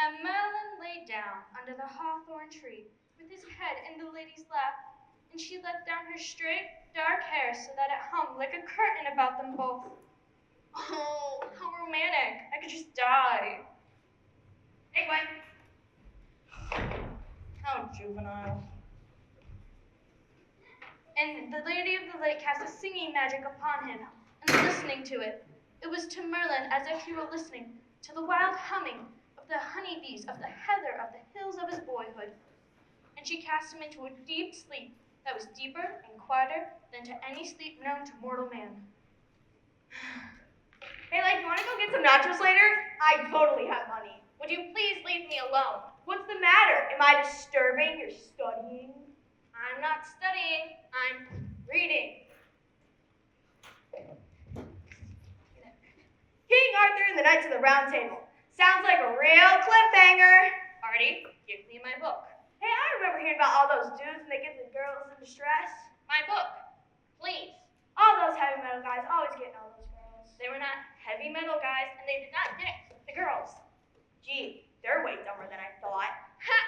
And Merlin lay down under the hawthorn tree with his head in the lady's lap, and she let down her straight, dark hair so that it hung like a curtain about them both. Oh, how romantic. I could just die. Hey, wait. How juvenile. And the Lady of the Lake cast a singing magic upon him, and listening to it, it was to Merlin as if he were listening to the wild humming of the honeybees of the heather of the hills of his boyhood. And she cast him into a deep sleep that was deeper and quieter than to any sleep known to mortal man. Hey, you want to go get some nachos later? I totally have money. Would you please leave me alone? What's the matter? Am I disturbing your studying? I'm not studying. I'm reading. King Arthur and the Knights of the Round Table. Sounds like a real cliffhanger. Artie, give me my book. Hey, I remember hearing about all those dudes and they get the girls in distress. My book, please. All those heavy metal guys always getting all those girls. They were not heavy metal guys, and they did not get the girls. Gee, they're way dumber than I thought. Ha!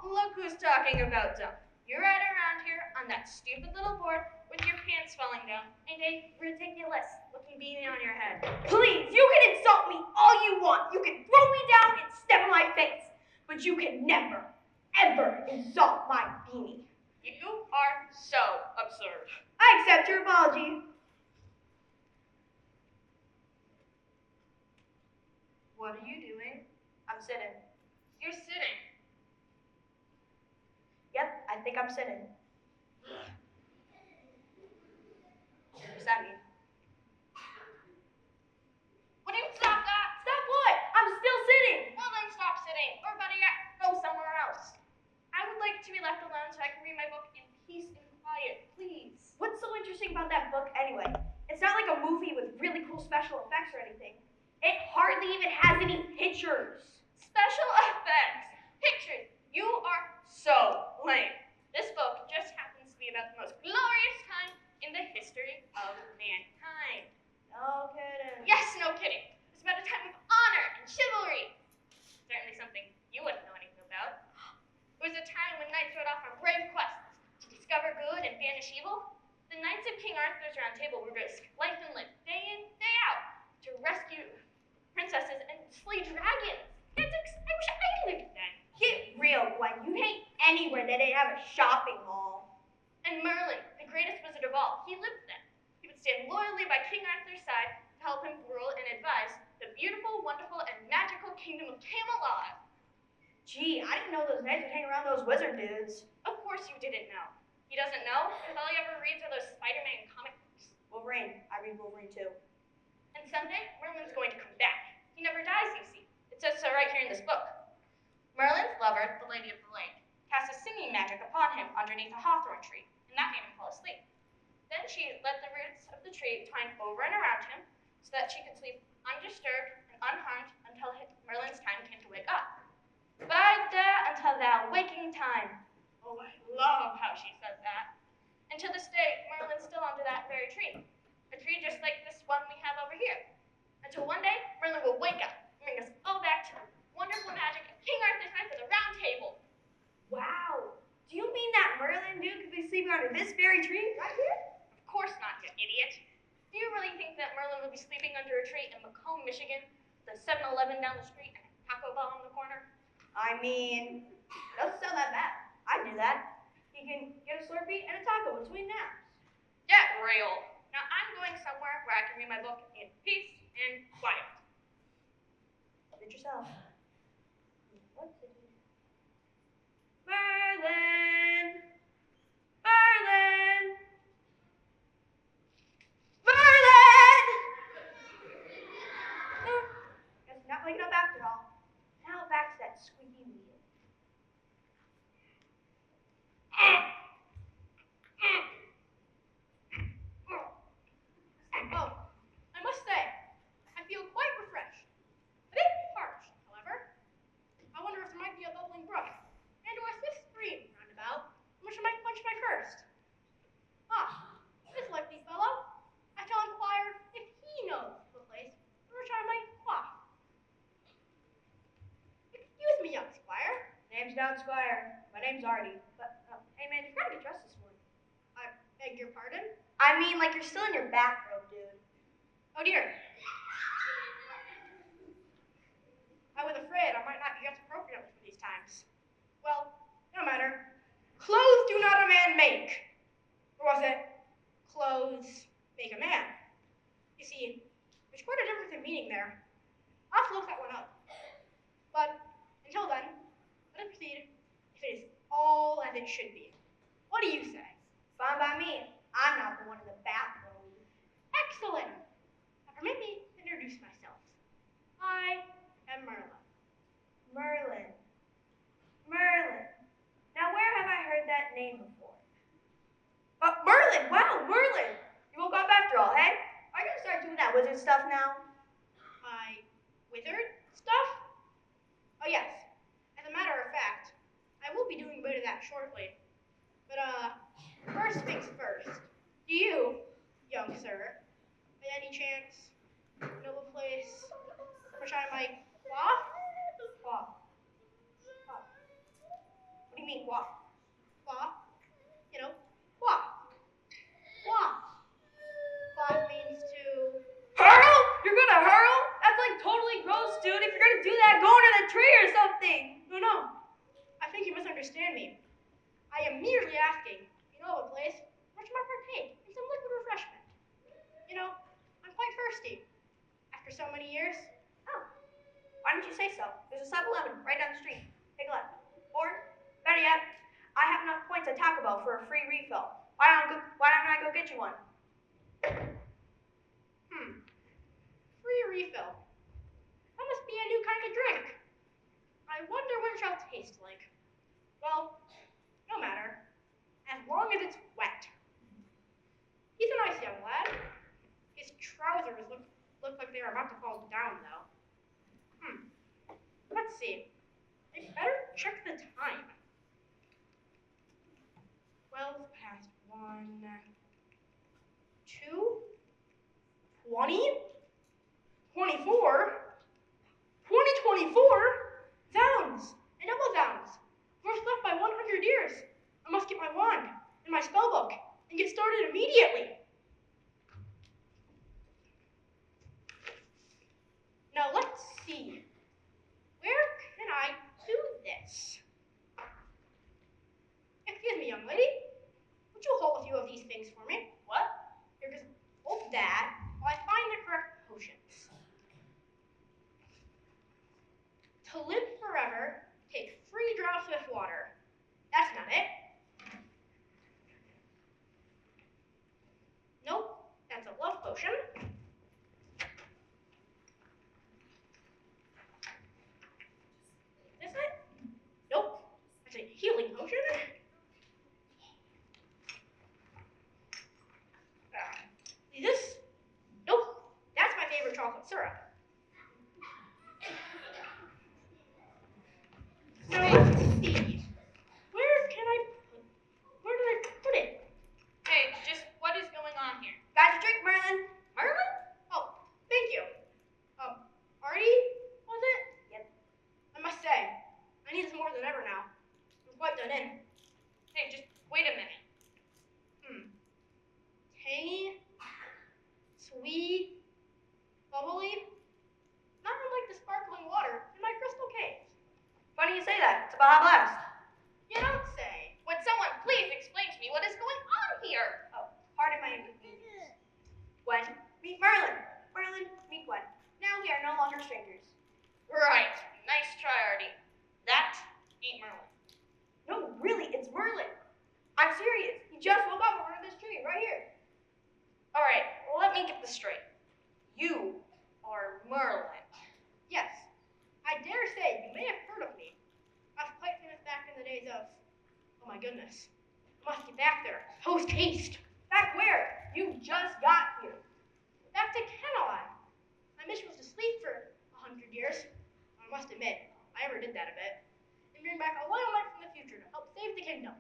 Look who's talking about dumb. You're right around here on that stupid little board with your pants falling down and a ridiculous-looking beanie on your head. Please, you can insult me all you want. You can throw me down and step in my face. But you can never, ever insult my beanie. You are so absurd. I accept your apology. What are you doing? I'm sitting. You're sitting. Yep, I think I'm sitting. What's that mean? Would you stop that? Stop what? I'm still sitting. Well, then stop sitting. Or better yet, go somewhere else. I would like to be left alone so I can read my book in peace and quiet, please. What's so interesting about that book anyway? It's not like a movie with really cool special effects or anything. It hardly even has any pictures. Special effects. Pictures. You are so lame. This book just happens to be about the most glorious time in the history of mankind. No kidding. Yes, no kidding. It's about a time of honor and chivalry. Certainly something you wouldn't know anything about. It was a time when knights rode off on brave quests to discover good and banish evil. The knights of King Arthur's Round Table would risk life and limb, day in, day out, to rescue princesses and slay dragons. I wish I lived then. Get real, Gwen. You hate anywhere that didn't have a shopping mall. And Merlin, the greatest wizard of all, he lived then. He would stand loyally by King Arthur's side to help him rule and advise the beautiful, wonderful, and magical kingdom of Camelot. Gee, I didn't know those knights would hang around those wizard dudes. Of course you didn't know. He doesn't know because all he ever reads are those Spider-Man comic books. Wolverine. I read Wolverine too. And someday, Merlin's going to come back. He never dies, you see. It says so right here in this book. Merlin's lover, the Lady of the Lake, cast a singing magic upon him underneath a hawthorn tree, and that made him fall asleep. Then she let the roots of the tree twine over and around him so that she could sleep undisturbed and unharmed until Merlin's time came to wake up. Bide there until thou waking time. Oh, I love how she says that. And to this day, Merlin's still under that very tree. A tree just like this one we have over here. Until one day, Merlin will wake up and bring us all back to the wonderful magic of King Arthur's Knights of the Round Table. Wow. Do you mean that Merlin dude could be sleeping under this very tree right here? Of course not, you idiot. Do you really think that Merlin would be sleeping under a tree in Macomb, Michigan, with a 7-Eleven down the street and a Taco Bell in the corner? I mean, it doesn't sound that bad. I'd do that. You can get a Slurpee and a taco between naps. Get real. Now I'm going somewhere where I can read my book in peace and quiet. Read yourself. Merlin! Merlin! Merlin! Guess not waking up after all. Now back to that squeaky wheel. Oh, I must say, I feel quite refreshed. A bit parched, however. I wonder if there might be a bubbling brook, and or a swift stream roundabout, in which I might quench my thirst. name's Down Squire. My name's Artie. But, hey man, you've got to get dressed this morning. I beg your pardon? I mean, like you're still in your bathrobe, dude. Oh dear. I was afraid I might not be dressed appropriately for these times. Well, no matter. Clothes do not a man make. Or was it, clothes make a man? You see, there's quite a difference in meaning there. I'll have to look that one up. But until then, let us proceed if it is all as it should be. What do you say? Fine by me. I'm not the one in the bathrobe. Excellent. Now permit me to introduce myself. I am Merlin. Merlin. Merlin. Now where have I heard that name before? Merlin! Wow, Merlin! You woke up after all, hey? Are you gonna start doing that wizard stuff now? Wizard stuff? Oh yes. As a matter of fact, I will be doing a bit of that shortly. But first things first. Do you, young sir, by any chance know a place which I might walk? Walk. Walk. What do you mean, walk? Walk? You know, walk. Walk. Walk means to... Hurl? You're gonna hurl? That's like totally gross, dude. If you're gonna do that, go into the tree or something. No. I think you misunderstand me. I am merely asking, you know of a place which might partake in some liquid refreshment. You know, I'm quite thirsty. After so many years. Oh. Why didn't you say so? There's a 7-Eleven right down the street. Take a look. Or, better yet, I have enough points at Taco Bell for a free refill. Why don't I go get you one? Free refill. That must be a new kind of drink. I wonder what it shall taste like. Well, no matter. As long as it's wet. He's a nice young lad. His trousers look like they are about to fall down, though. Let's see. I better check the time. 12 past 1, 2, 20, 24, 2024? Zounds! And double zounds! We're left by 100 years. I must get my wand and my spellbook and get started immediately. Now let's see. Where can I do this? Excuse me, young lady. Would you hold a few of these things for me? What? Here, just hold that while I find the correct potions. To live forever, take 3 drops with water. That's not it. Nope, that's a love potion. Is it? Nope, that's a healing potion. Is this? Nope, that's my favorite chocolate syrup. Now let's see. Where did I put it? Hey, just what is going on here? Got your drink, Merlin. Merlin? Oh, thank you. Artie, was it? Yep. I must say, I need this more than ever now. I'm quite done in. Hey, just wait a minute. Tangy, sweet, bubbly, not unlike the sparkling water in my crystal cave. Funny you say that. It's a Baja Blast. You don't say. Would someone please explain to me what is going on here? Oh, pardon my inconvenience. Gwen, meet Merlin. Merlin, meet Gwen. Now we are no longer strangers. Right. Nice try, Artie. That ain't Merlin. No, really, it's Merlin. I'm serious. He just woke up over this tree right here. All right, well, let me get this straight. You are Merlin. Yes. I dare say you may have heard of me. I was quite famous back in the days of... Oh my goodness. I must get back there. Post haste. Back where? You just got here. Back to Kenilon. My mission was to sleep for 100 years. I must admit, I overdid that a bit. And bring back a loyal knight from the future to help save the kingdom.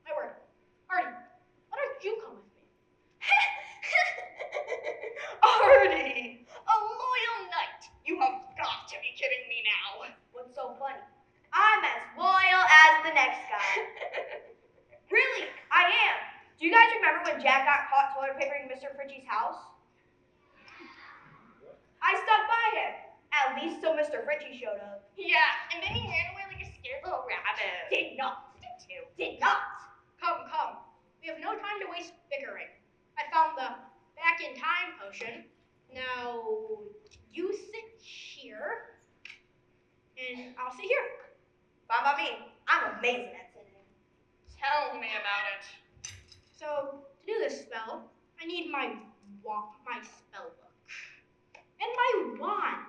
My word. Artie, why don't you come with me? Artie! A loyal knight! You have got to be kidding me now. What's so funny? I'm as loyal you guys remember when Jack got caught toilet papering Mr. Fritchie's house? I stopped by him, at least till Mr. Fritchie showed up. Yeah, and then he ran away like a scared little rabbit. Did not. Did not. Come, come. We have no time to waste bickering. I found the back-in-time potion. Now, you sit here, and I'll sit here. Fine by me. I'm amazing at singing. Tell me about it. So, to do this spell, I need my spell book. And my wand.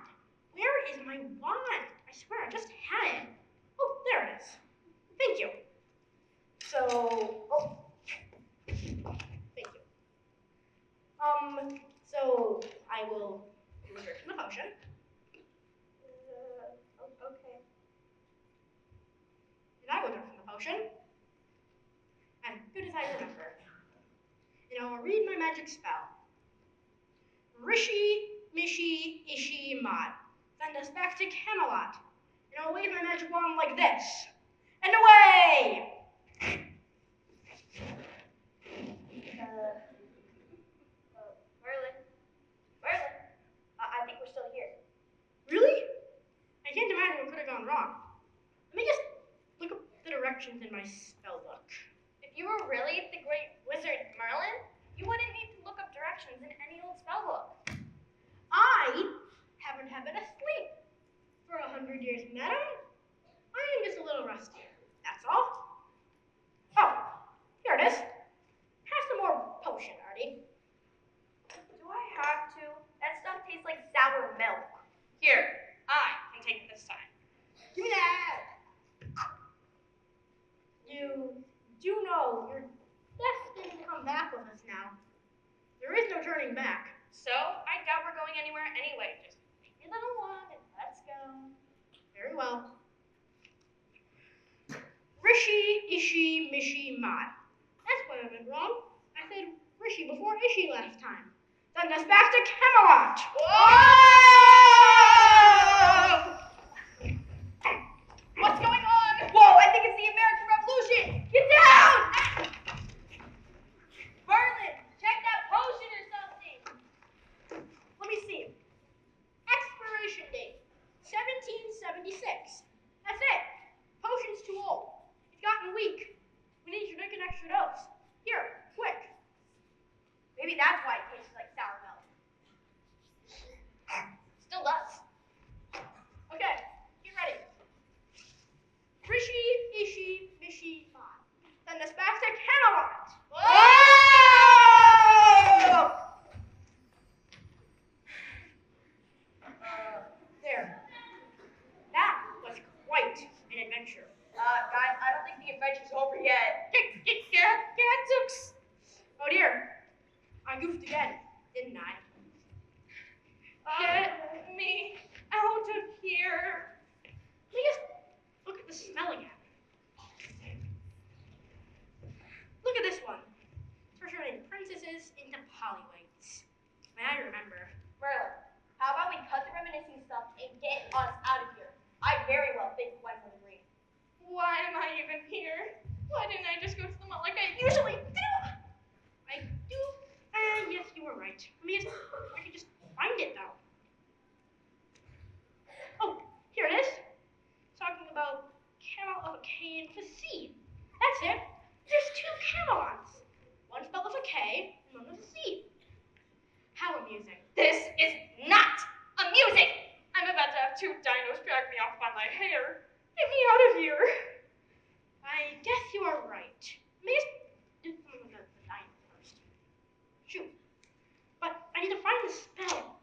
Where is my wand? I swear, I just had it. Oh, there it is. Thank you. Thank you. So I will research the potion. Okay. And I will drink from the potion. As good as I remember. And I will read my magic spell. Rishi, Mishi, Ishi, Mod. Send us back to Camelot. And I'll wave my magic wand like this. And away! Merlin, I think we're still here. Really? I can't imagine what could have gone wrong. Let me just look up the directions in my spell book. If you were really the great wizard Merlin, you wouldn't need to look up directions in any old spell book. I haven't been asleep for 100 years, madam. I am just a little rusty. That's all. Oh, here it is. Have some more potion, Artie. Do I have to? That stuff tastes like sour milk. Here, I can take it this time. Give me that. You do know you're destined to come back with us now. There is no turning back. So, I doubt we're going anywhere anyway. Just take your little wand and let's go. Very well. Rishi, Ishi, Mishi, Mod. That's what I went wrong. I said Rishi before Ishi last time. Send us back to Camelot. Whoa! What's going on? Whoa, I think it's the American Revolution! Get down! Merlin, check that potion or something. Let me see. Expiration date, 1776. That's it. Potion's too old. It's gotten weak. We need to make an extra dose. Here, quick. Maybe that's why it tastes like sour milk. Still does. Okay, get ready. Rishi, Ishi, Mishi, Mod. Send us back to Camelot. Whoa! There. That was quite an adventure. Guys, I don't think the adventure's over yet. Gadzooks. Oh dear. I goofed again, didn't I? Get me out of here. Let me just look at the smell again. Look at this one. It's for turning princesses into pollywigs. I remember. Merlin, how about we cut the reminiscing stuff and get us out of here? I very well think Gwen's agree. Why am I even here? Why didn't I just go to the mall like I usually do? I do. Yes, you were right. I can just find it though. Oh, here it is. Talking about Camel of a K and Facede. That's it. There's two Camelots. One spelled with a K and one with a C. How amusing. This is not amusing. I'm about to have two dinos drag me off by my hair. Get me out of here. I guess you are right. Let me just do something with the dino first. Shoot. But I need to find the spell.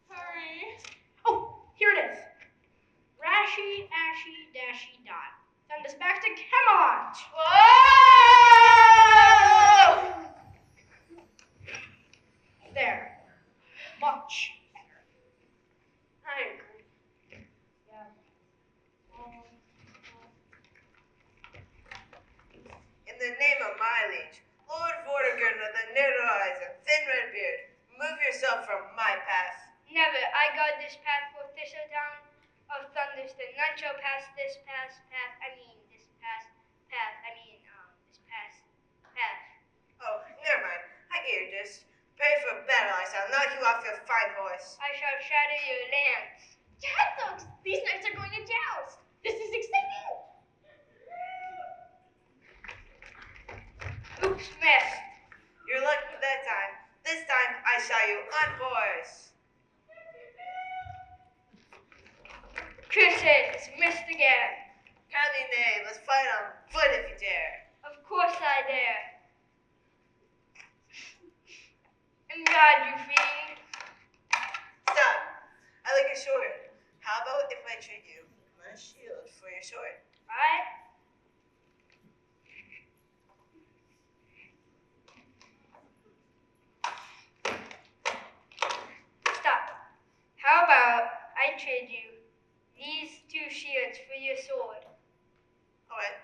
Hurry. Oh, here it is. Rashi, Ashy, Dashy, Dot. Send us back to Camelot. Whoa! There. Much better. I agree. Yeah. In the name of my liege, Lord Vortigern of the narrow eyes and thin red beard, remove yourself from my path. Never. I guard this path for Thistledown of Thunderston. None shall pass this path. Oh, fist. Pray for battle, I shall knock you off your fine horse. I shall shatter your lance. Jadzogs! These knights are going to joust! This is exciting! Oops, missed. You're lucky that time. This time I shall you unhorse. Crusades, missed again. County knave, let's fight on foot if you dare. Of course I dare. And God, you fiend. Stop. I like your sword. How about if I trade you my shield for your sword? Alright? Stop. How about I trade you these two shields for your sword? All right.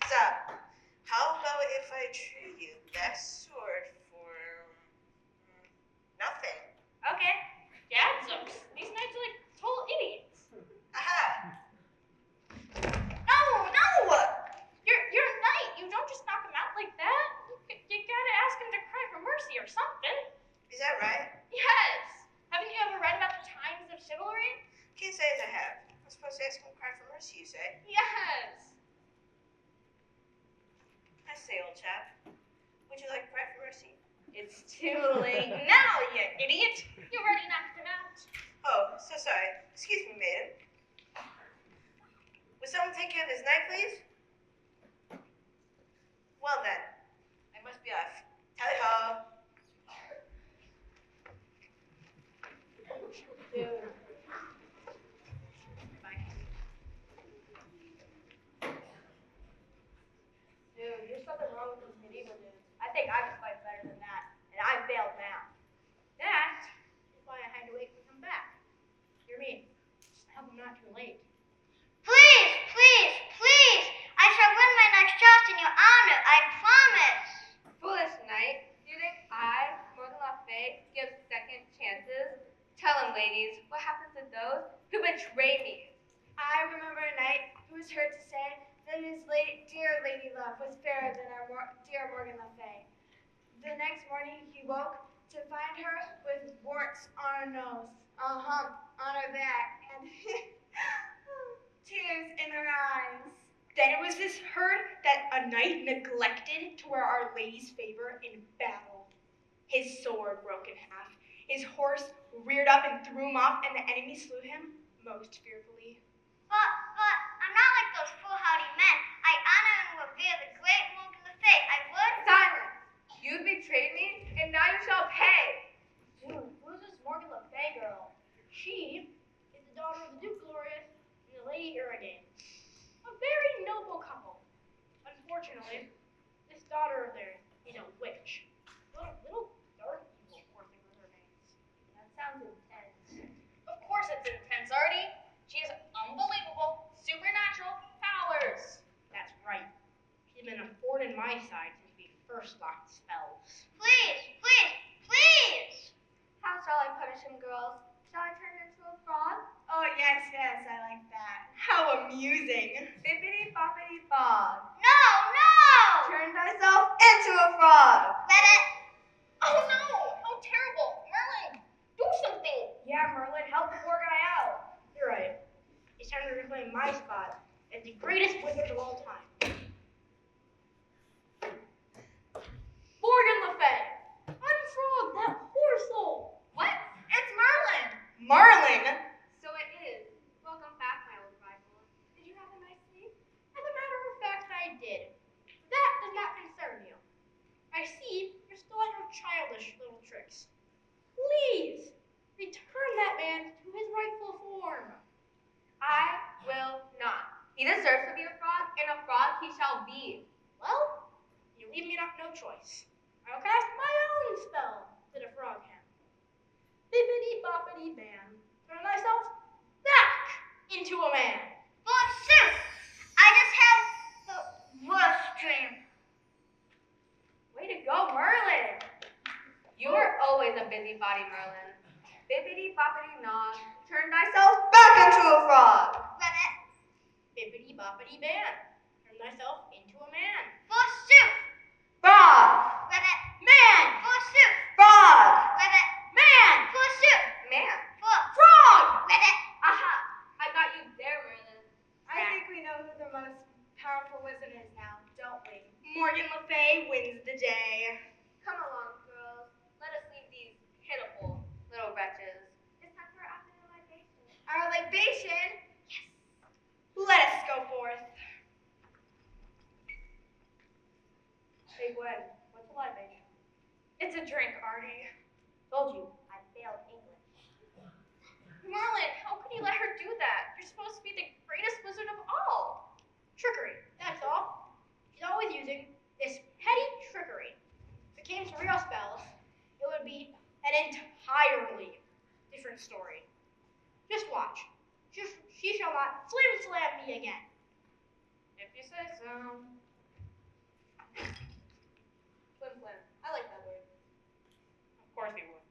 Stop. How about if I trade you that sword for nothing? Okay. Jadzogs! These knights are like total idiots. Aha! No, no! You're a knight. You don't just knock him out like that. You gotta ask him to cry for mercy or something. Is that right? Yes. Haven't you ever read about the times of chivalry? Can't say as I have. I'm supposed to ask him to cry for mercy, you say? Yes. I say, old chap. Would you like to cry for mercy? It's too late now, you idiot. You already knocked him out. Oh, so sorry. Excuse me, maiden. Would someone take care of this knight, please? Well then, I must be off. Tally ho. Dude. Dude, there's something wrong with those medieval dudes. I think I can fight better than that, and I failed now. That is why I had to wait for them back. Hear me. I hope I'm not too late. Please, please, please! I shall win my next joust in your honor, I promise! Foolish knight, do you think I, Morgan Le Fay, give second chances? Tell him, ladies, what happens to those who betray me? I remember a knight who was heard to say that his dear lady love was fairer than our dear Morgan Le Fay. The next morning he woke to find her with warts on her nose, a hump on her back, and tears in her eyes. Then it was this heard that a knight neglected to wear Our Lady's favor in battle. His sword broke in half. His horse reared up and threw him off, and the enemy slew him most fearfully. But, I'm not like those foolhardy men. I honor and revere the great Morgan Le Fay. I would... Silence! You betrayed me, and now you shall pay! Dude, who's this Morgan Le Fay girl? She is the daughter of the Duke Glorious and the Lady Irrigate. A very noble couple. Unfortunately, this daughter of theirs is a witch. A little dark evil, poor thing with her names. That sounds intense. Of course it's intense, Artie. She has unbelievable, supernatural powers. That's right. She's been a thorn in my side since we first locked spells. Please, please, please! How shall I punish him, girls? Shall I turn into a frog? Oh, yes, I like that. How amusing. Bippity boppity frog. No, no! Turn thyself into a frog. Let it. Oh no! How terrible! Merlin, do something! Yeah, Merlin, help the poor guy out. You're right. It's time to reclaim my spot as the greatest wizard of all time. Morgan Le Fay! Unfrog that poor soul! What? It's Merlin! Merlin! So it is. Welcome back, my old rival. Did you have a nice sleep? As a matter of fact, I did. That does not concern you. I see you're still at your childish little tricks. Please, return that man to his rightful form. I will not. He deserves to be a frog, and a frog he shall be. Well, you leave me no choice. I'll cast my own spell to defrog him. Bippity boppity bam. Turn thyself back into a man. Forsooth, I just have the worst dream. Way to go, Merlin. You are always a busybody, Merlin. Bippity boppity nog, turn thyself back into a frog. Ribbit. Bippity boppity ban. Turn thyself into a man. Forsooth. Frog. Ribbit. Man. Forsooth. Frog. Ribbit. Man. Forsooth. Man. Frog. Ribbit. Aha. I got you there, Merlin. I think we know who the most powerful wizard is now, don't we? Morgan Le Fay wins the day. Come along, girls. Let us leave these pitiful little wretches. It's time for our libation. Our libation. Yes. Let us go forth. Hey Gwen, what's a libation? It's a drink, Artie. Told you, I failed English. Merlin, how could you let her do that? You're supposed to be the greatest wizard of all. Trickery. That's all. She's always using this petty trickery. If it came to real spells, it would be an entirely different story. Just watch. She shall not slam me again. If you say so. Flim. I like that word. Of course he would.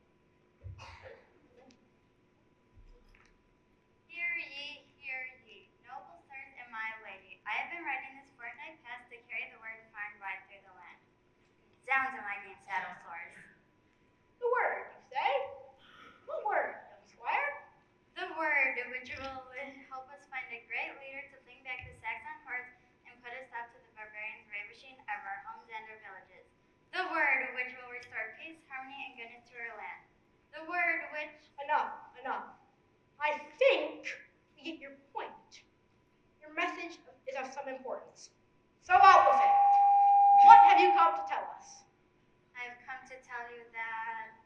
Hear ye, noble sirs and my lady. I have been writing this fortnight past to carry the word far and wide through the land. Zounds of my game saddle sores. The word, you say? What word, young squire? The word which will help us find a great leader to fling back the Saxon hordes and put a stop to the barbarians ravishing of our homes and our villages. The word which will restore peace, harmony, and goodness to our land. The word which... Enough. I think we get your point. Your message is of some importance. So out with it. What have you come to tell us? I have come to tell you that...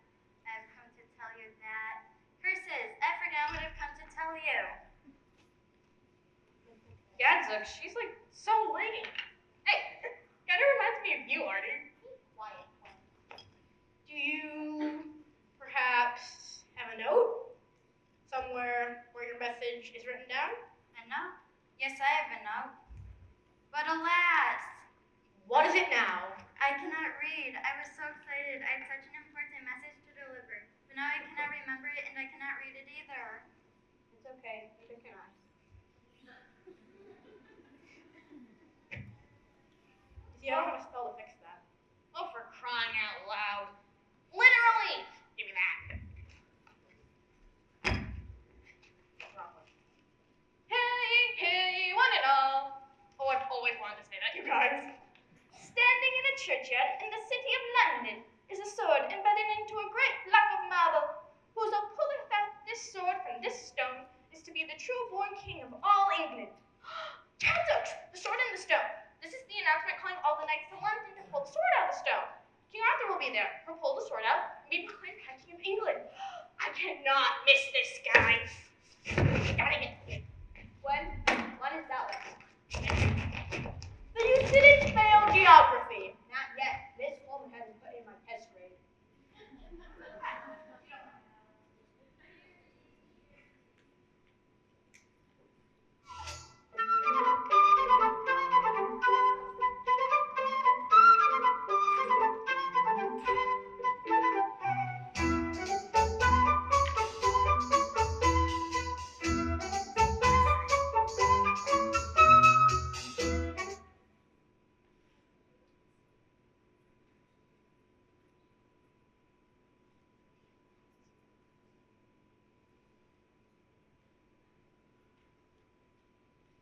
Curses, I forgot what I've come to tell you. Gadzook, she's like so lame. Hey, kinda reminds me of you, Artie. Quiet. Do you perhaps have a note? Somewhere where your message is written down? A note? Yes, I have a note. But alas, What is it now? I cannot read. I was so excited. I had such an important message to deliver. But now I cannot remember it and I cannot read it either. It's okay. Neither can I. See, I don't have a spell to fix that. Oh, for crying out loud. Literally! Give me that. Hey, one and all. Oh, I've always wanted to say that, you guys. Standing in a churchyard in the city of London is a sword embedded into a great block of marble. Whoso pulleth out this sword from this stone is to be the true-born king of all England. Gadzook, the sword in the stone. This is the announcement calling all the knights to London to pull the sword out of the stone. King Arthur will be there. He'll pull the sword out and be proclaimed High King of England. I cannot miss this guy. Gotta get it. When is that one? So you didn't fail geography. Not yet. Miss Holman hasn't put in my test grade.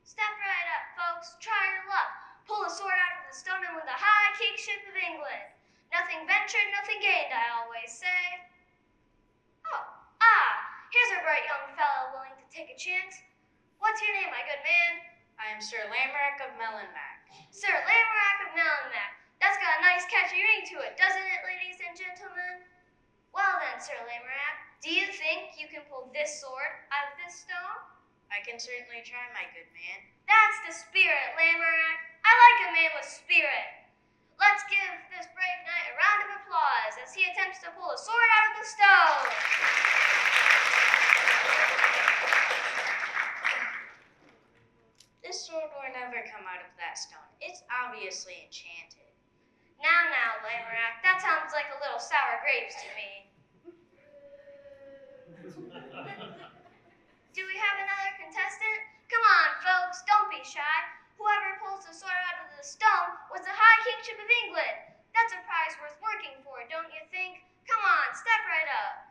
Step right up, folks. Try your luck. Pull a sword out of the stone and win the high kingship of England. Nothing ventured, nothing gained, I always say. Here's a bright young fellow willing to take a chance. What's your name, my good man? I am Sir Lamorak of Mellenmac. Sir Lamorak of Mellenmac. That's got a nice catchy ring to it, doesn't it, ladies and gentlemen? Well then, Sir Lamorak, do you think you can pull this sword out of this stone? I can certainly try, my good man. That's the spirit, Lamorak. I like a man with spirit. Let's give this brave knight a round of applause as he attempts to pull a sword out of the stone. This sword will never come out of that stone. It's obviously enchanted. Now, Lamorak, that sounds like a little sour grapes to me. Do we have another contestant? Come on, folks, don't be shy. Whoever pulls the sword out of the stone was the High Kingship of England. That's a prize worth working for, don't you think? Come on, step right up.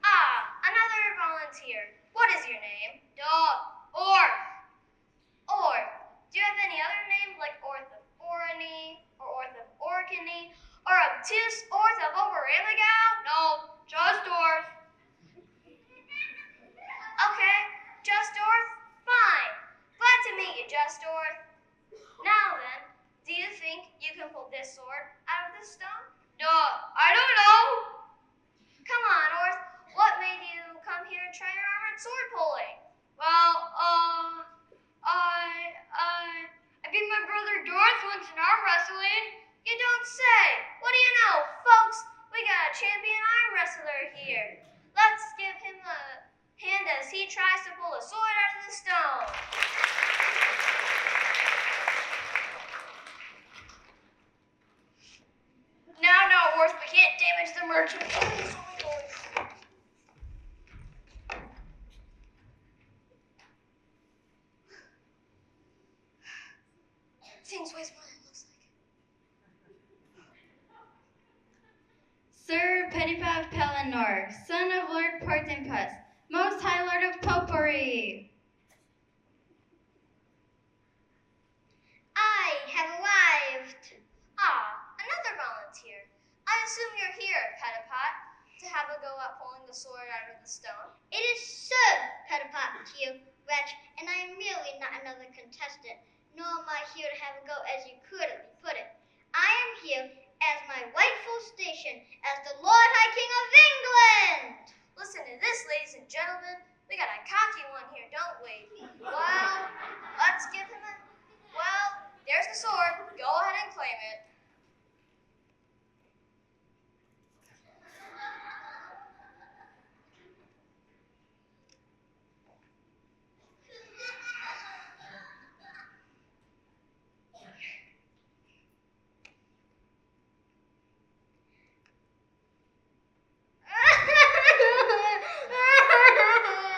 Ah, another volunteer. What is your name? Dog. Or, do you have any other name like Orth of Orany, or Orth of Orkney, or obtuse Orth of Overamigal? No, just Orth. Okay, just Orth? Fine. Glad to meet you, Just Orth. Now then, do you think you can pull this sword out of this stone? I don't know. Come on, Orth. What made you come here and try your armored sword pulling? Well, I beat my brother Dorth once in arm wrestling. You don't say. What do you know, folks? We got a champion arm wrestler here. Let's give him a hand as he tries to pull a sword out of the stone. Now, Orth, we can't damage the merchant. Seems way more than it looks like. Sir Pettipat Pellinor, son of Lord Portenpus, most high lord of Popery. I have arrived. Ah, another volunteer. I assume you're here, Pettipat, to have a go at pulling the sword out of the stone. It is so, Pettipat, you wretch, and I am really not another contestant, nor am I here to have a go as you could put it. I am here as my rightful station as the Lord High King of England. Listen to this, ladies and gentlemen. We got a cocky one here, don't we? Well, let's give him a... Well, there's the sword. Go ahead and claim it.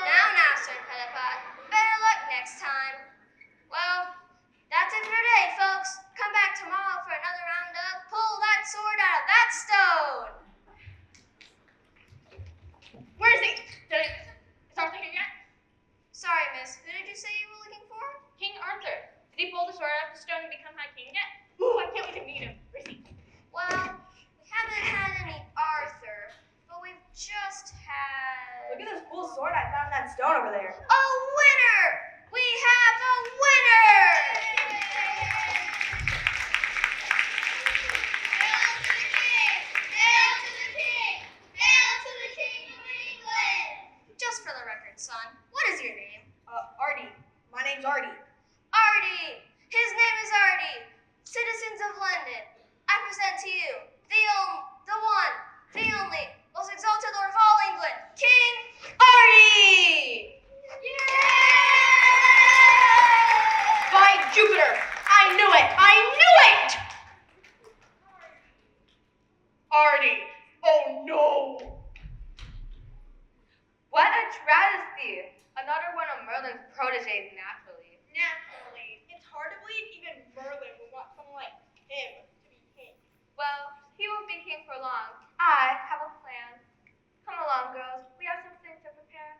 Now, Sir Pettipat. Better luck next time. Well, that's it for today, folks. Come back tomorrow for another round of Pull That Sword Out of That Stone. Where is he? Is Arthur here yet? Sorry, miss. Who did you say you were looking for? King Arthur. Did he pull the sword out of the stone and become High King yet? Ooh, I can't wait to meet him. Where is he? Well, we haven't had any Arthur, but we've just had... Look at this cool sword I found in that stone over there. A winner! We have a winner! Hail to the King! Hail to the King! Hail to the King of England! Just for the record, son, what is your name? Artie. My name's Artie. Artie! His name is Artie! Citizens of London, I present to you the one, the only, most exalted Lord of all England, King Artie! By Jupiter! I knew it! I knew it! Artie! Oh no! What a travesty! Another one of Merlin's proteges, naturally. Naturally, it's hard to believe even Merlin would want someone like him to be king. Well, he won't be king for long. I have a plan. Come along, girls. We have some things to prepare.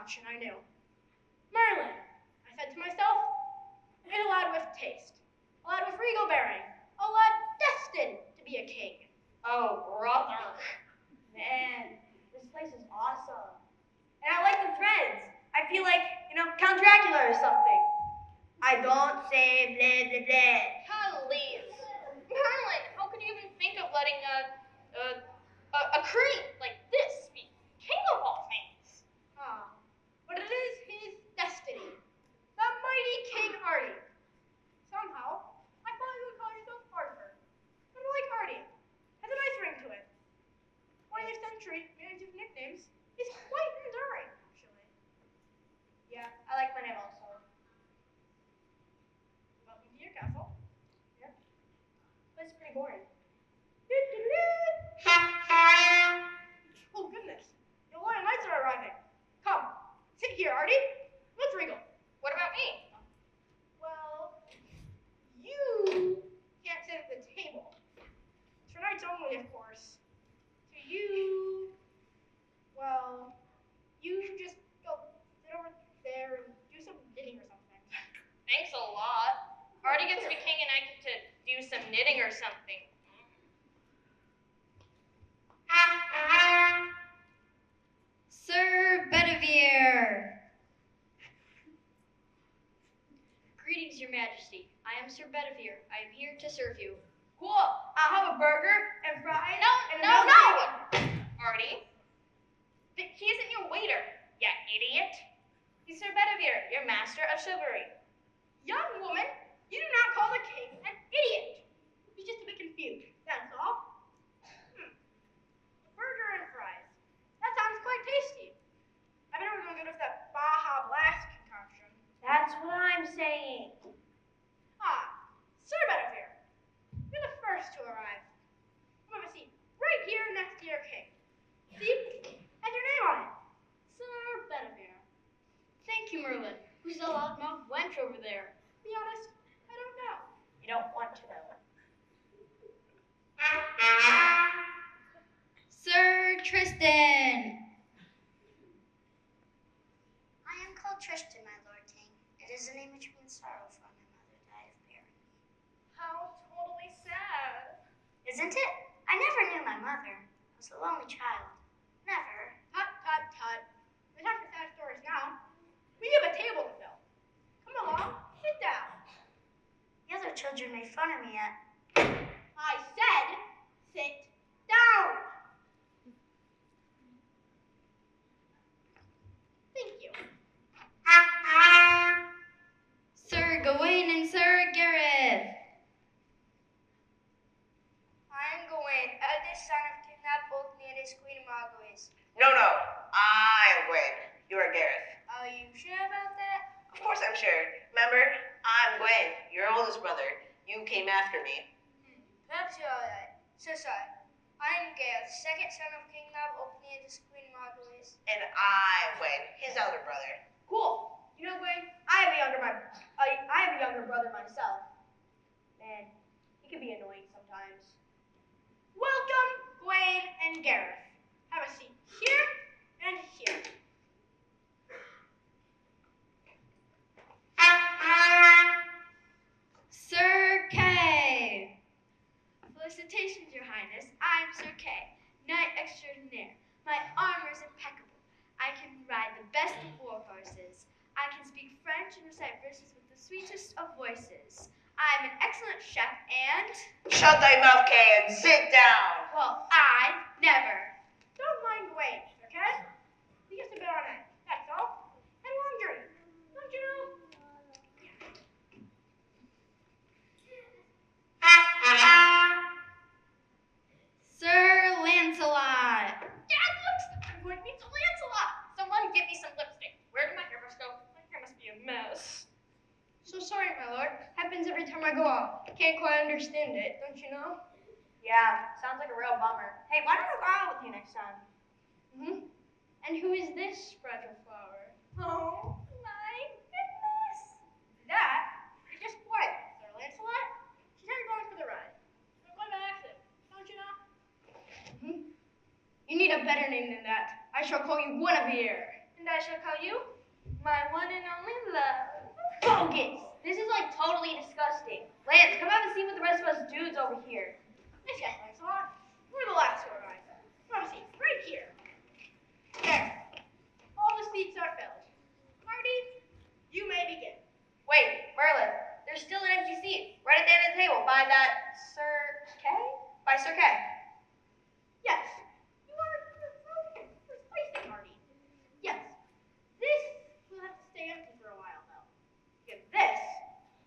concoction, I knew. Merlin, I said to myself, is a lad with taste, a lad with regal bearing, a lad destined to be a king. Oh, brother. Man, this place is awesome. And I like the threads. I feel like, Count Dracula or something. I don't say blah, blah, blah. Please. Merlin, how could you even think of letting a creep like this be king of all things? But it is his destiny. The mighty King Artie. Somehow, I thought you would call yourself Arthur. But I like Artie. Has a nice ring to it. 20th century man's nicknames is quite enduring, actually. Yeah, I like my name also. Welcome to your castle. Yep. But it's pretty boring. Oh, goodness. The Royal Knights are arriving. Come, sit here, Artie. Let's wriggle. What about me? Well, you can't sit at the table. It's for knights only, of course. To you, well, you just go sit over there and do some knitting or something. Thanks a lot. Artie gets to be king and I get to do some knitting or something. Sir Bedivere. Greetings, Your Majesty. I am Sir Bedivere. I am here to serve you. Cool. I'll have a burger and fries. and a No! milkshake. Artie. He isn't your waiter, you idiot. He's Sir Bedivere, your master of chivalry. Young woman, you do not call the king an idiot. He's just a bit confused, that's all. A burger and fries. That sounds quite tasty. I bet we're going to go with that Baja Blast concoction. That's what I'm saying. Sir Bedivere, you're the first to arrive. Come have a seat right here next to your king. See? Has your name on it. Sir Bedivere. Thank you, Merlin. Who's the loudmouth wench over there? Be honest, I don't know. You don't want to know. Sir Tristan. I am called Tristan, my lord king. It is a name which means sorrow, for my mother died of bearing me. How totally sad. Isn't it? I never knew my mother. I was a lonely child. Never. Tut, tut, tut. No time for sad stories now. We have a table to fill. Come along, sit down. The other children made fun of me at. I said, sit down. Thank you. Sir Gawain and Sir Gareth. I am Gawain, eldest son of King Leopold and his Queen Margaret. No, I am Gwen. You are Gareth. Are you sure about that? Of course I'm sure. Remember, I'm Gwen, your oldest brother. You came after me. Perhaps you're alright. So sorry. I am Gareth, second son of King Leopold and his Queen Margaret. And I'm Gwen, his elder brother. Cool. You know, Gwen, I have a younger brother myself. Man, he can be annoying sometimes. Welcome, Gwen and Gareth. Have a seat here and here. Sir Kay. Felicitations, Your Highness. I am Sir Kay, knight extraordinaire. My armor is impeccable. I can ride the best of war horses. I can speak French and recite verses with the sweetest of voices. I am an excellent chef and... Shut thy mouth, Kay, and sit down. well, I never. Don't mind Gwen, okay? He gets a bit on edge, that's all. And a long journey, don't you know? Sir Lancelot. Dad, looks, I'm going to meet Lancelot. Someone get me some lipstick. Where did my hairbrush go? My hair must be a mess. So sorry, my lord. Happens every time I go out. Can't quite understand it, don't you know? Yeah, sounds like a real bummer. Hey, why don't I go out with you next time? Mm-hmm. And who is this fragile flower? Oh, my goodness. That is just quiet, Sir Lancelot. She's not going for the ride. I'm going by accident, don't you know? Mm-hmm. You need a better name than that. I shall call you Guinevere. And I I shall call you my one and only love. Bogus! This is like totally disgusting. Lance, come have a seat with the rest of us dudes over here. Yes, yes, Lancelot. We're the last two arrived. Have a seat right here. There. All the seats are filled. Marty, you may begin. Wait, Merlin, there's still an empty seat right at the end of the table by that Sir Kay? By Sir Kay. Yes. You are precisely, Marty. Yes. This will have to stay empty for a while, though. Because this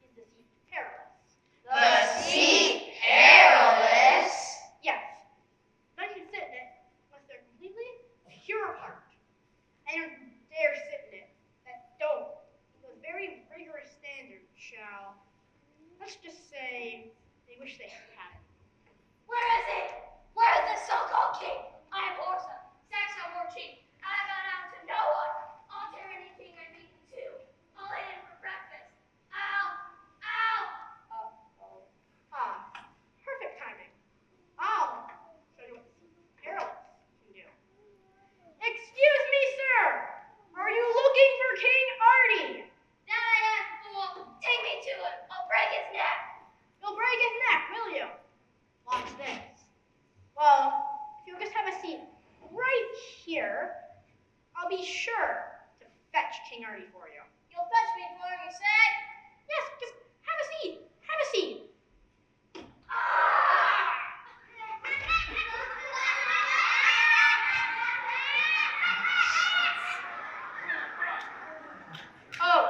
is the seat perilous. The seat perilous? Yes. None can sit in it unless they're completely pure of heart. Anyone who dare sit in it that don't meet those very rigorous standards shall, let's just say, they wish they had had it. Where is it? Where is this so-called king? I am Orsa, Saxon war chief. I have gone out to no one. I'll tear anything I've eaten too. I'll eat it for breakfast. Ow! Ow! Uh-oh. Ah, perfect timing. I'll show you what the seat perilous can do. Excuse me, sir. Are you looking for King Artie? That I am, fool. Take me to him. I'll break his neck. You'll break his neck, will you? Watch this. Well, if you'll just have a seat right here, I'll be sure to fetch King Artie for you. You'll fetch me for him, you say? Yes, just have a seat. Have a seat. Oh,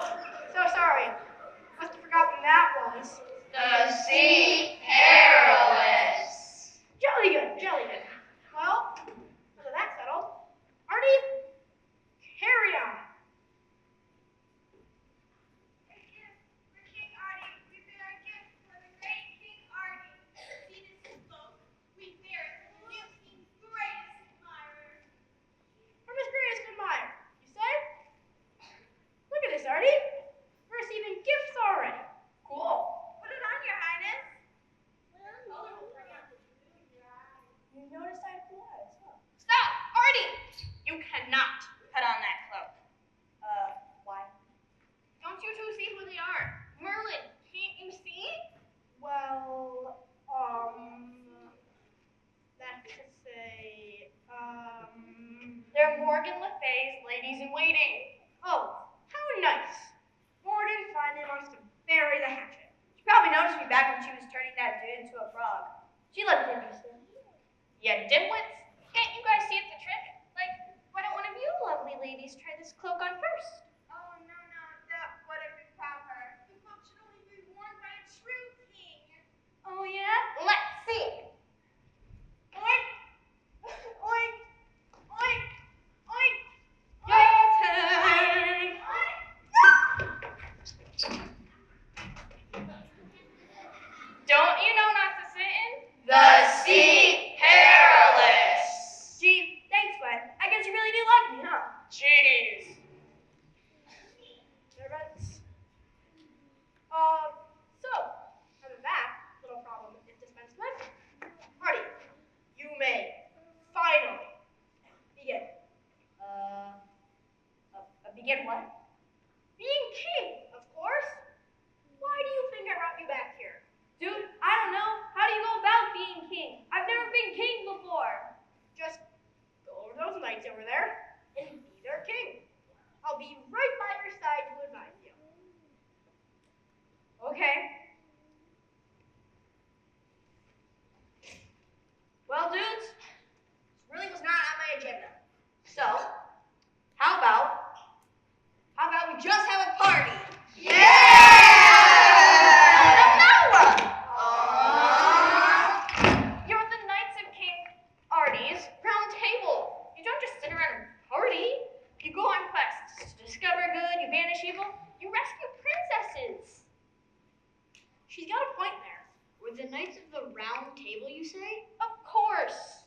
so sorry. Must have forgotten that was. The seat perilous. Jolly good, jolly good. Well, now that that's settled, Artie, carry on. For King Artie, we bear a gift for the great King Artie. See this cloak? We bear it for the new king's greatest admirer. From his greatest admirer, you say? Look at this, Artie. We're receiving gifts already. Cool. Put it on, Your Highness. You noticed I had blue eyes, huh? Stop! Artie! You cannot put on that cloak. Why? Don't you two see who they are? Merlin, can't you see? Well, that's to say, They're Morgan Le Fay's ladies in waiting. oh, how nice. Morden finally wants to bury the hatchet. She probably noticed me back when she was turning that dude into a frog. She looked interesting. Yeah, dimwits. Can't you guys see it's a trick? Like, why don't one of you lovely ladies try this cloak on first? Oh, no, that wouldn't be proper. The cloak should only be worn by a true king. Oh, yeah? Let's see. Oink! Oink! Oink! Oink! Your turn. Don't you know not to sit in? The seat perilous. Gee, thanks, Gwen. I guess you really do like me, huh? Jeez. Servants. So, now that that little problem is dispensed with, Artie, you may finally begin. Begin what? Being king, of course. Why do you think I brought you back here? Dude, I don't know. How do you go about being king? I've never been king before. Just go over those knights over there and be their king. I'll be right by your side to advise you. Okay. Well, dudes, this really was not on my agenda. So, how about we just have a party? You're the Knights of King Artie's Round Table. You don't just sit around and party. You go on quests to discover good, you banish evil, you rescue princesses. She's got a point there. We're the Knights of the Round Table, you say? Of course.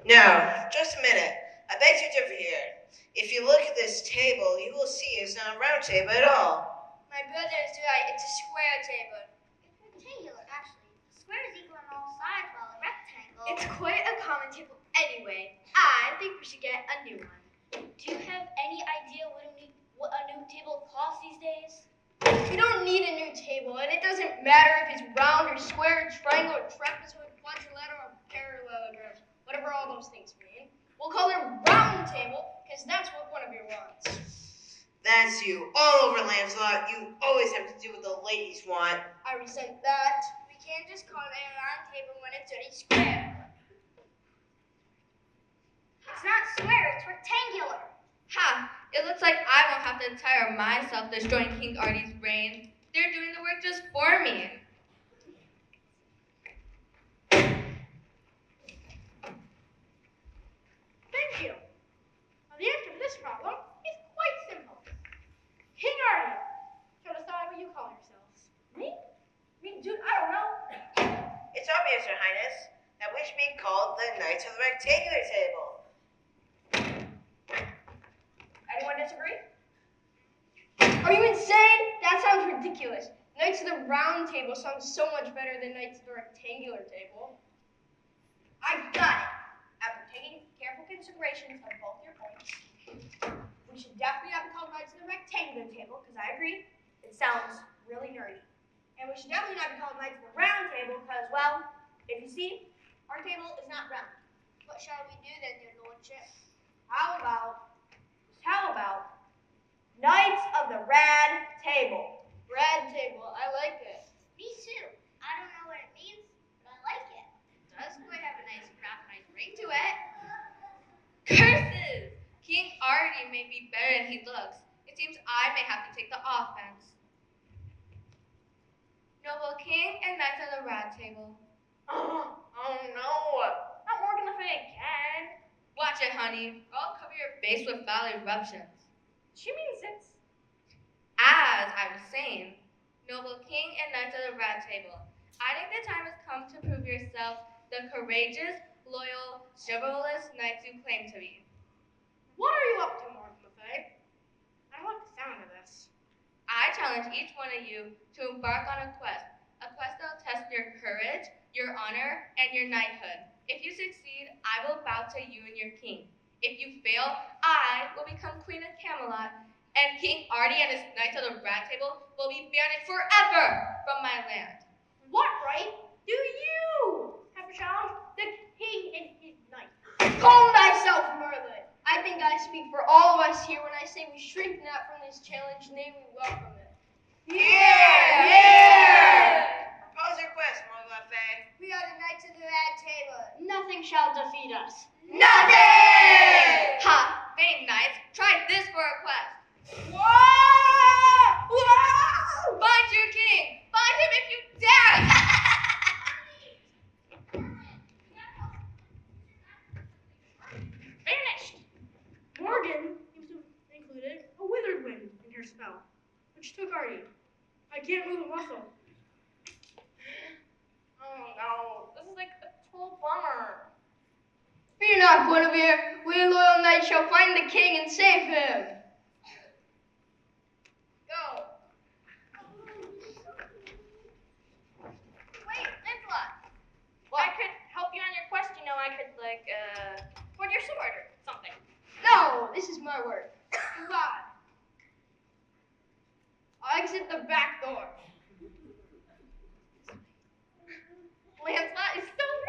Now, just a minute. I beg to differ here. If you look at this table, you will see it's not a round table at all. My brother is right. It's a square table. It's rectangular, actually. The square is equal on all sides, while a rectangle. It's quite a common table anyway. I think we should get a new one. Do you have any idea what a new table costs these days? You don't need a new table, and it doesn't matter if it's round or square, triangle or trapezoid, quadrilateral or parallelogram, whatever all those things mean. We'll call them round table, because that's what one of you wants. That's you. All over, Lancelot. You always have to do what the ladies want. I resent that. We can't just call it a round table when it's already square. It's not square, it's rectangular. Ha! It looks like I won't have to tire myself destroying King Artie's reign. They're doing the work just for me. Thank you. Now, the answer to this problem is quite simple. King Artie, so decide what you call yourselves. Me? Dude, I don't know. It's obvious, Your Highness, that we should be called the Knights of the Rectangular Table. Anyone disagree? Are you insane? That sounds ridiculous. Knights of the Round Table sounds so much better than Knights of the Rectangular Table. I got it. After taking careful consideration of both your points, we should definitely not be called Knights of the Rectangular Table, because I agree, it sounds really nerdy. And we should definitely not be called Knights of the Round Table, because, well, if you see, our table is not round. What shall we do then, your lordship? How about Knights of the Rad Table? Rad Table, I like it. Me too. I don't know what it means, but I like it. Does quite have a nice craft, nice ring to it. Curses! King Artie may be better than he looks. It seems I may have to take the offense. Noble King and Knights of the Rad Table. Oh no, not Morgan Le Fay again. Watch it, honey, or I'll cover your face with foul eruptions. She means it's... As I was saying, Noble King and Knights of the Rad Table, I think the time has come to prove yourself the courageous, loyal, chivalrous knights you claim to be. What are you up to, Morgan Le Fay? I like the sound of this. I challenge each one of you to embark on a quest that'll test your courage, your honor, and your knighthood. If you succeed, I will bow to you and your king. If you fail, I will become Queen of Camelot, and King Artie and his Knights of the Rad Table will be banished forever from my land. What right do you have to challenge the king and his knight? Calm thyself, Merlin. I think I speak for all of us here when I say we shrink not from this challenge, nay, we welcome it. Yeah! Propose your quest, Morgan Le Fay. We are the Knights of the Rad Table. Nothing shall defeat us. Nothing! Ha! Vain knights, try this for a quest. Whoa! Whoa! Find your king! Find him if you dare! Vanished! Morgan seems to have included a withered wind in her spell, which took Artie. I can't move a muscle. Oh no, this is like a total bummer. Fear not, Guinevere. We loyal knights shall find the king and save him. Go. Wait, Lancelot. Well, I could help you on your quest, you know, I could hold your sword or something. No, this is my work. Goodbye. I'll exit the back door. Lancelot is so ready.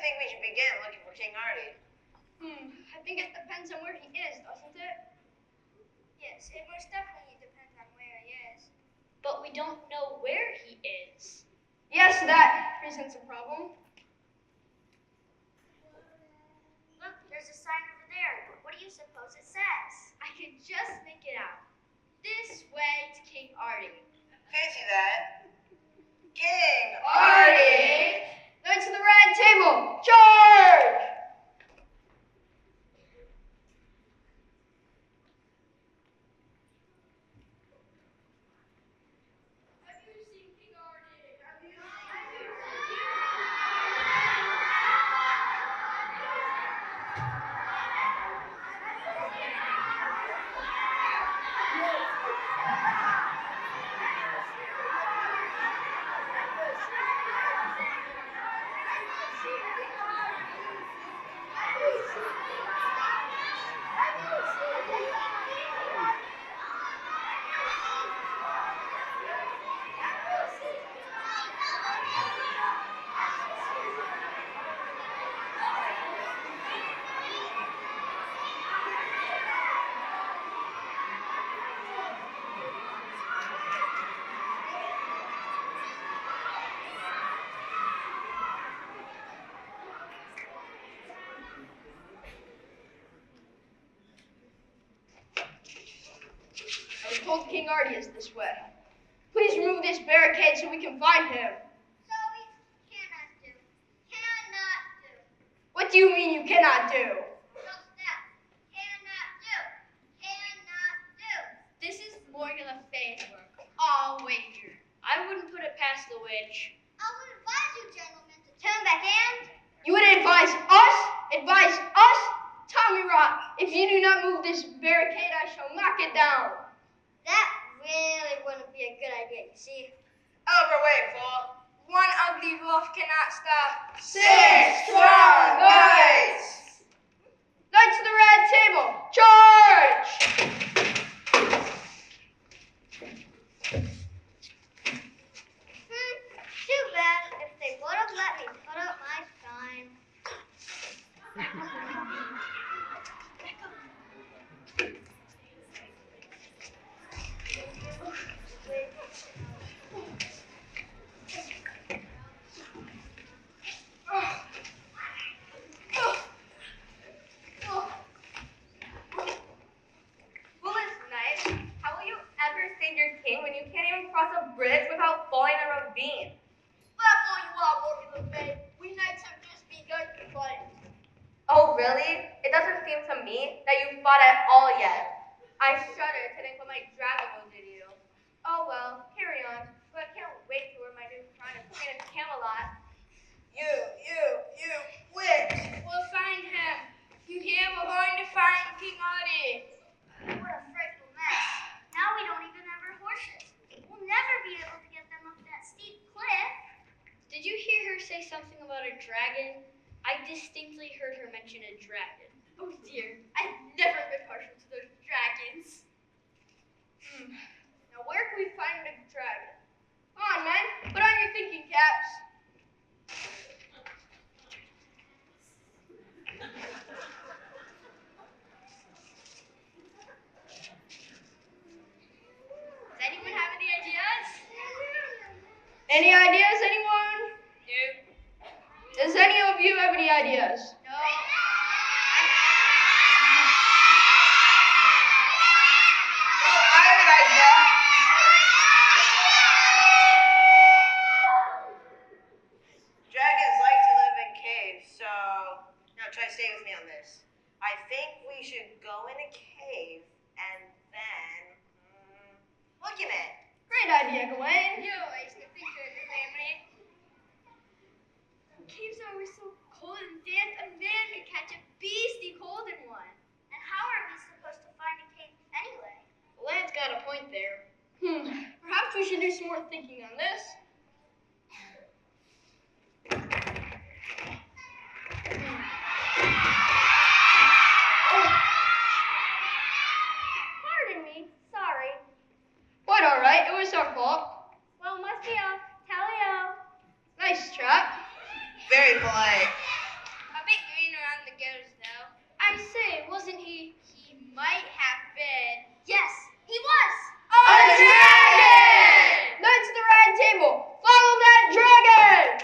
think we should begin looking for King Artie? I think it depends on where he is, doesn't it? Yes, it most definitely depends on where he is. But we don't know where he is. Yes, that presents a problem. Look, there's a sign over there. What do you suppose it says? I can just make it out. This way to King Artie. Fancy that. King Artie! Knights of the Rad Table, charge! I was told King Artie is this way. Please remove this barricade so we can find him. So we cannot do. Cannot do. What do you mean you cannot do? Just that. Cannot do. Cannot do. This is Morgan Le Fay's work. I'll wager. I wouldn't put it past the witch. I would advise you gentlemen to turn back and... You would advise us? Advise us? Tommy Rock, if you do not move this barricade, I shall knock it down. That really wouldn't be a good idea, you see. Out of our way, fool. One ugly wolf cannot stop 6 strong knights! Knights of the Rad Table, charge! Too bad. If they would have let me put up my sign. Foolish knight, how will you ever save your king when you can't even cross a bridge without falling in a ravine? That's all you are, Morgan Le Fay. We knights have just begun to fight. Oh, really? It doesn't seem to me that you fought at all yet. I shudder to think what my dragon will do to you. Oh well, carry on. But I can't wait to wear my new crown and queen of Camelot. You witch! We'll find him. You hear? We're going to find King Artie. What a frightful mess. Now we don't even have our horses. We'll never be able to get them up that steep cliff. Did you hear her say something about a dragon? I distinctly heard her mention a dragon. Oh dear, I've never been partial to those dragons. Now where can we find a dragon? Come on, men, put on your thinking caps. Does anyone have any ideas? Any ideas, anyone? No. Does any of you have any ideas? No. I have an idea. Dragons like to live in caves, so now try to stay with me on this. I think we should go in a cave and then look in it. Great idea, Gawain. You always can think of the family. Caves are always so cold and damp, a man could catch a beastly cold in one. And how are we supposed to find a cave anyway? The lad's got a point there. Perhaps we should do some more thinking on this. Pardon me. Sorry. Quite all right. It was our fault. Well, must be off. Tally-o. Nice trap. Very polite. Wasn't he? He might have been. Yes, he was. A dragon! Knights of the Rad Table, follow that dragon!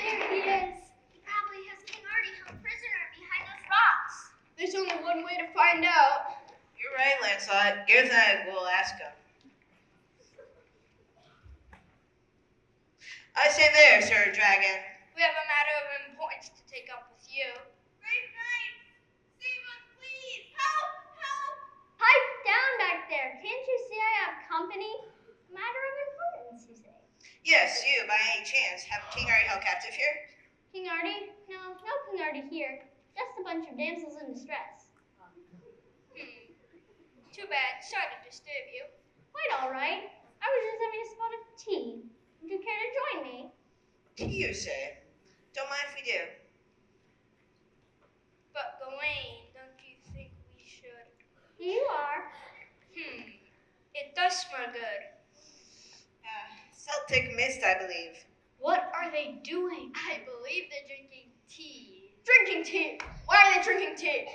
There he is. He probably has King Artie held prisoner behind those rocks. There's only one way to find out. You're right, Lancelot. Gareth and I will ask him. I say there, Sir Dragon. We have a matter of importance to take up with you. Great knights, save us, please! Help! Help! Pipe down back there. Can't you see I have company? Matter of importance, you say. Yes, you, by any chance, have King Artie held captive here? King Artie? No King Artie here. Just a bunch of damsels in distress. Too bad. Sorry to disturb you. Quite all right. I was just having a spot of tea. Would you care to join me? Tea, you say? Don't mind if we do. But Gawain, don't you think we should? Here you are. It does smell good. Celtic mist, I believe. What are they doing? I believe they're drinking tea. Drinking tea. Why are they drinking tea?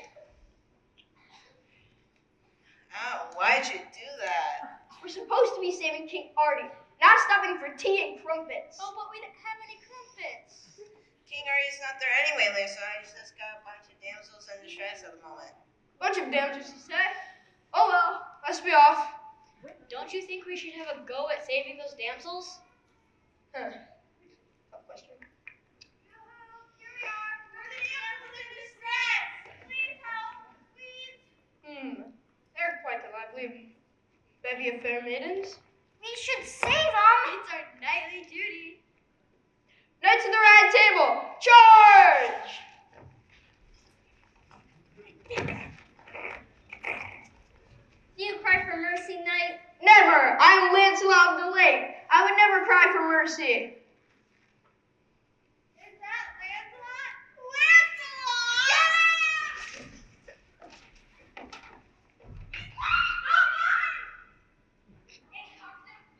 Oh, why'd you do that? We're supposed to be saving King Artie, not stopping for tea and crumpets. Oh, but we don't have any crumpets. King Artie's not there anyway, Lancelot. He's just got a bunch of damsels in distress at the moment. Bunch of damsels, you say? Oh well, let's be off. Don't you think we should have a go at saving those damsels? Tough question. Here we are. We're the damsels in distress. Please help. Please. They're quite a lively bevy of fair maidens. We should save them. It's our nightly duty. Knights of the Rad Table, charge! Do you cry for mercy, knight? Never! I am Lancelot of the Lake. I would never cry for mercy. Is that Lancelot? Lancelot!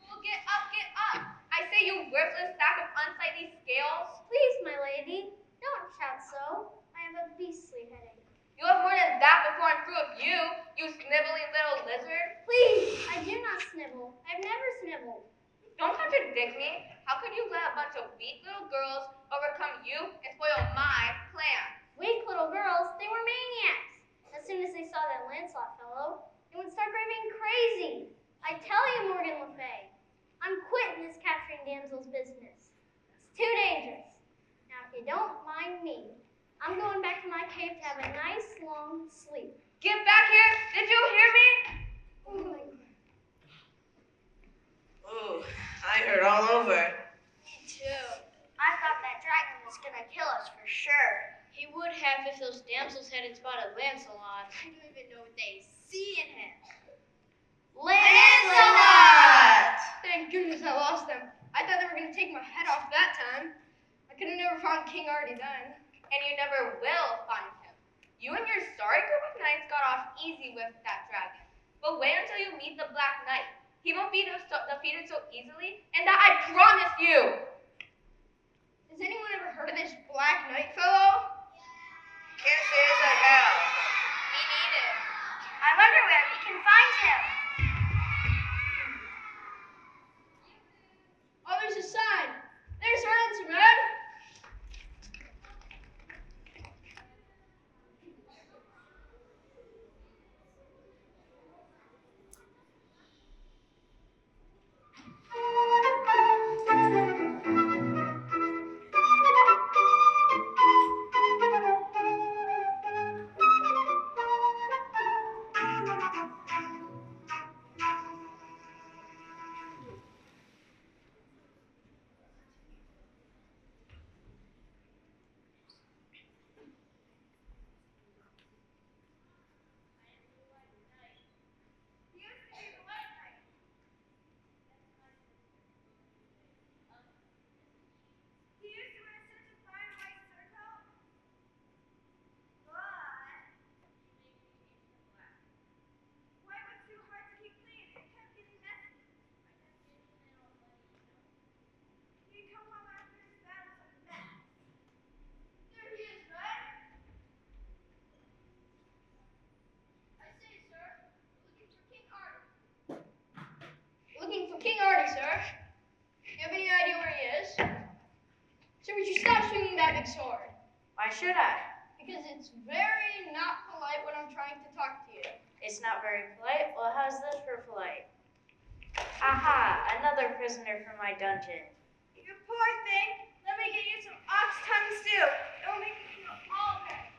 Well, get up, get up. I say, you worthless sack of unsightly scales. Please, my lady, don't shout so. I have a beastly headache. You have more than that before I'm through with you, you sniveling little lizard. Please, I do not snivel. I've never snivelled. Don't contradict me. How could you let a bunch of weak little girls overcome you and spoil my plan? Weak little girls, they were maniacs. As soon as they saw that Lancelot fellow, they would start raving crazy. I tell you, Morgan Le Fay, I'm quitting this capturing damsels business. It's too dangerous. Now, if you don't mind me, I'm going back to my cave to have a nice long sleep. Get back here! Did you hear me? Ooh, I heard all over. Me too. I thought that dragon was gonna kill us for sure. He would have if those damsels hadn't spotted Lancelot. I don't even know what they see in him. Lancelot! Thank goodness I lost them. I thought they were going to take my head off that time. I could have never found King Artie then. And you never will find him. You and your sorry group of knights got off easy with that dragon. But wait until you meet the Black Knight. He won't be defeated so easily, and that I promise you. Has anyone ever heard of this Black Knight fellow? Can't say as I have. Me neither. I wonder where we can find him. Oh, there's a sign. There's ransom, man. come home after his battle's a mess. There he is, Red. I say, sir, looking for King Artie. Looking for King Artie, sir. You have any idea where he is? Sir, would you stop swinging that big sword? Why should I? Because it's very not polite when I'm trying to talk to you. It's not very polite. Well, how's this for polite? Aha, another prisoner from my dungeon. You poor thing. Let me get you some ox tongue stew. It'll make you feel all better.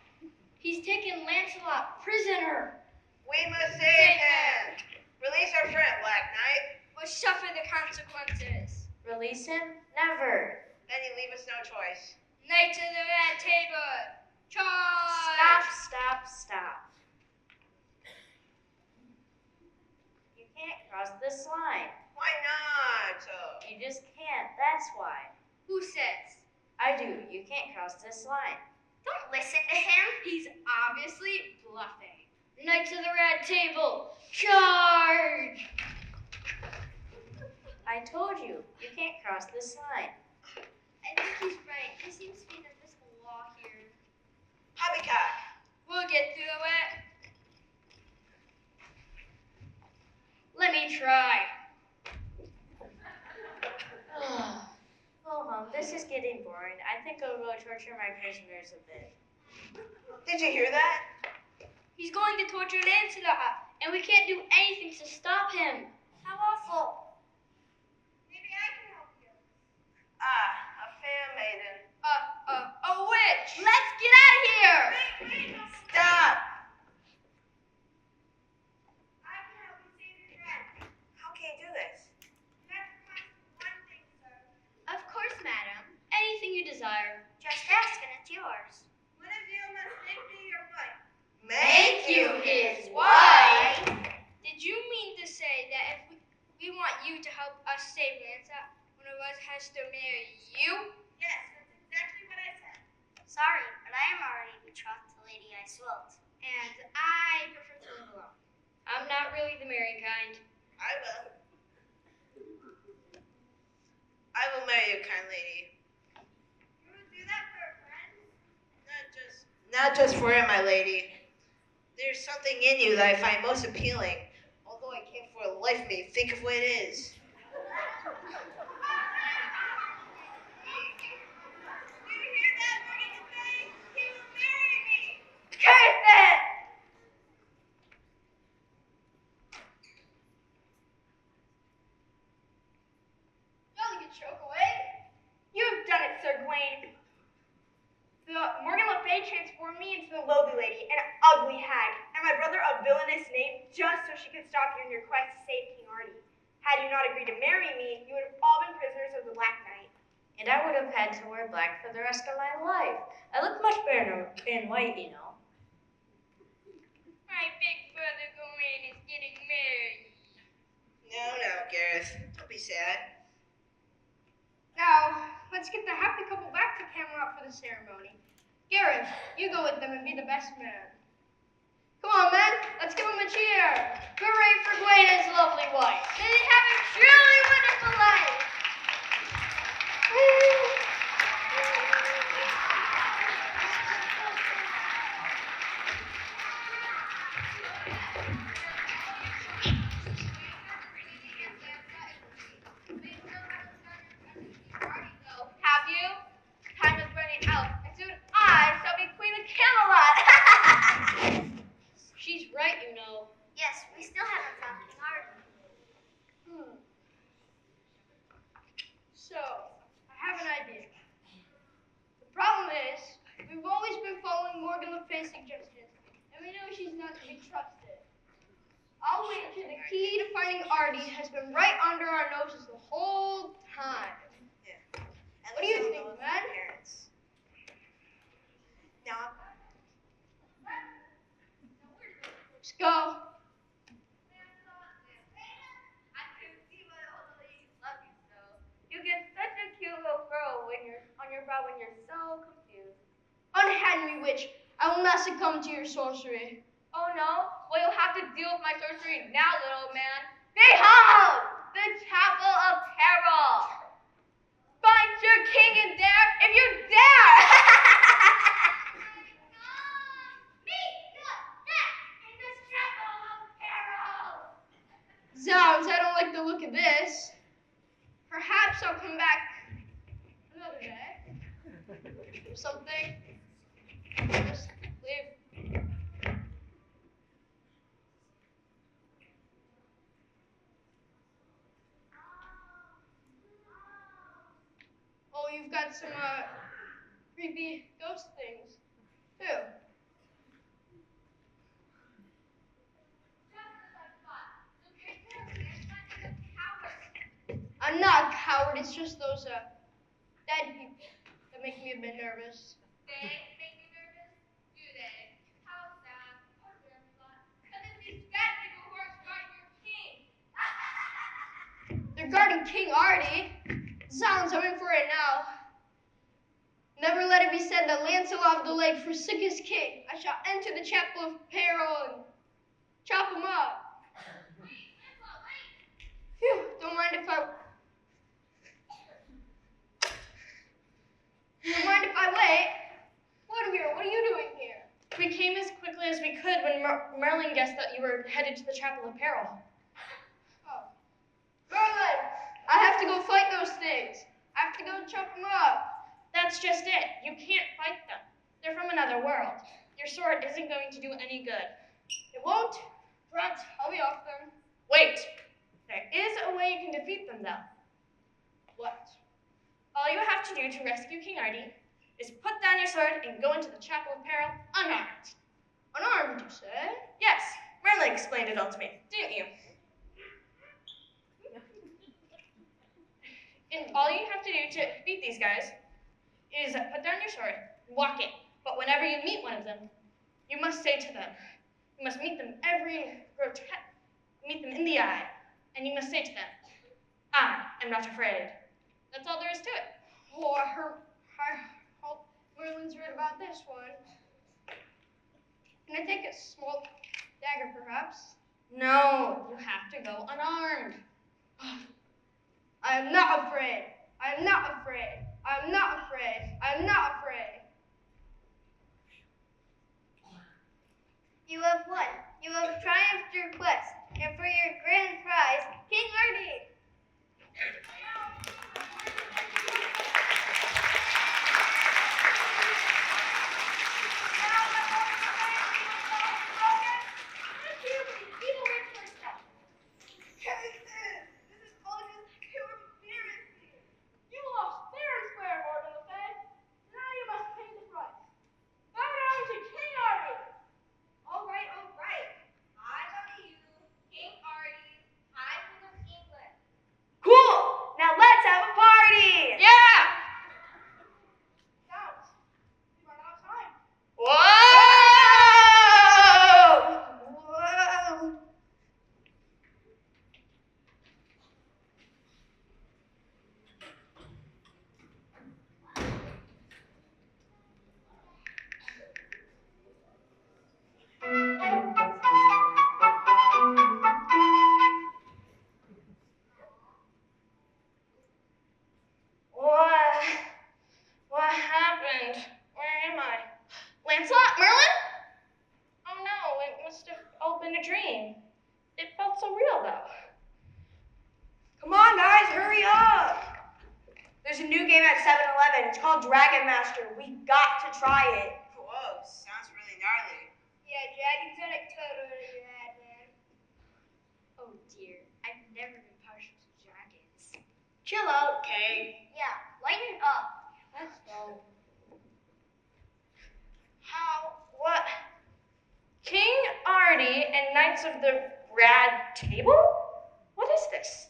He's taken Lancelot prisoner. We must save him. Release our friend, Black Knight. Or suffer the consequences. Release him? Never. Then you leave us no choice. Knight to the Rad Table. Charge! Stop. You can't cross this line. Why not? You just can't, that's why. Who says? I do. You can't cross this line. Don't listen to him. He's obviously bluffing. Knight to the Rad Table. Charge! I told you, you can't cross this line. I think he's right. There seems to be an invisible law here. Poppycock. We'll get through it. Let me try. Go home. This is getting boring. I think I'll go torture my prisoners a bit. Did you hear that? He's going to torture Lancelot, and we can't do anything to stop him. How awful. Maybe I can help you. A fair maiden. A witch. Let's get out of here. Wait, Stop! I can help you save your friend. How can you do this? You have to promise one thing, sir. Of course, madam. Anything you desire. Just ask and it's yours. One of you must make me your wife. Make you his wife. Did you mean to say that if we want you to help us save Lancelot, one of us has to marry you? Yes, that's exactly what I said. Sorry, but I am already betrothed to Lady Iseult. And I prefer to live alone. I'm not really the marrying kind. I will. I will marry you, kind lady. You would do that for a friend? Not just for him, my lady. There's something in you that I find most appealing, although I can't for the life of me think of what it is. Did you hear that, Morgan Le Fay? He will marry me. Curse it! Jolly good choke away. You've done it, Sir Gawain. Morgan Le Fay transformed me into the Loathly Lady, an ugly hag, and my brother a villainous knave, just so she could stop you in your quest to save King Artie. Had you not agreed to marry me, you would have all been prisoners of the Black Knight. And I would have had to wear black for the rest of my life. I look much better in white, you know. My big brother Gawain is getting married. No, Gareth. Don't be sad. Now, let's get the happy couple back to Camelot for the ceremony. Gareth, you go with them and be the best man. Come on, men, let's give them a cheer. Hooray for Gawain and his lovely wife. May they have a truly wonderful life. Have you? Time is running out, and soon I shall be Queen of Camelot. She's right, you know. Yes, we still haven't found King Artie. So, I have an idea. The problem is, we've always been following Morgan Le Fay's suggestions, and we know she's not to be trusted. I'll wait until the key to finding Artie has been right under our noses the whole time. What do you think, man? Parents. Now, Let's go. You get such a cute little furrow on your brow when you're so confused. Unhand me, witch. I will not succumb to your sorcery. Oh no? Well, you'll have to deal with my sorcery now, little man. Behold! The Chapel of Peril! Find your Zounds, I don't like the look of this. Perhaps I'll come back another day. Or something. Just leave. Oh, you've got some creepy ghost things, too. I'm not a coward, it's just those dead people that make me a bit nervous. They make you nervous? Do they? How sad. Poor grandpa. Because it's these dead people who are guarding your king. They're guarding King Artie. Zounds, I'm in for it now. Never let it be said that Lancelot of the Lake forsook his king. I shall enter the chapel of peril and chop him up. Wait, Lancelot, wait. Phew, don't mind if I wait. Ludwig, what are you doing here? We came as quickly as we could when Merlin guessed that you were headed to the Chapel of Peril. Oh. Merlin, I have to go fight those things. I have to go chop them up. That's just it. You can't fight them. They're from another world. Your sword isn't going to do any good. It won't? Front, I'll be off them. Wait. There is a way you can defeat them, though. What? All you have to do to rescue King Artie is put down your sword and go into the Chapel of Peril unarmed. Unarmed, you say? Yes, Merlin explained it all to me, didn't you? And all you have to do to beat these guys is put down your sword, walk it. But whenever you meet one of them, you must say to them, you must meet them meet them in the eye, and you must say to them, I am not afraid. That's all there is to it. Oh, I hope Merlin's right about this one. Can I take a small dagger, perhaps? No, you have to go unarmed. I am not afraid. I am not afraid. I am not afraid. I am not afraid. You have won. You have triumphed your quest, and for your grand prize, King Artie. You lost fair and square, Lord of the Fed. Now you must pay the price. Bow down to King Artie. All right. I love you, King Artie, High King of England. Cool! Now let's have a party! Yeah! Zounds, we run out of time. Whoa! What happened? Where am I? Lancelot? Merlin? Oh no, it must have all been a dream. It felt so real though. Come on, guys, hurry up! There's a new game at 7-Eleven. It's called Dragon Master. We got to try it. Whoa, sounds really gnarly. Yeah, dragons are like totally rad, man. Oh dear, I've never been partial to dragons. Chill out, Kay. Yeah, lighten up. Let's go. What? King Artie and Knights of the Rad Table? What is this?